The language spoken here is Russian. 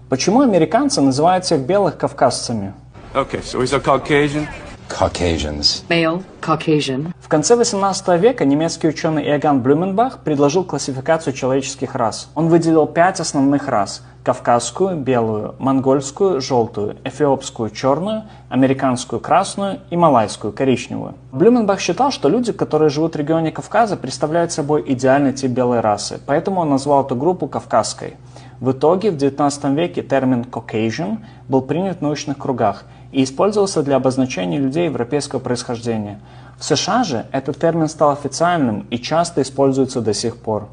Почему американцы называют всех белых кавказцами? Okay, so he's a Caucasian? Caucasians. Male, Caucasian. В конце 18 века немецкий ученый Иоганн Блюменбах предложил классификацию человеческих рас. Он выделил 5 основных рас – кавказскую, белую, монгольскую, желтую, эфиопскую, черную, американскую, красную и малайскую, коричневую. Блюменбах считал, что люди, которые живут в регионе Кавказа, представляют собой идеальный тип белой расы, поэтому он назвал эту группу кавказской. В итоге в 19 веке термин «Caucasian» был принят в научных кругах и использовался для обозначения людей европейского происхождения. В США же этот термин стал официальным и часто используется до сих пор.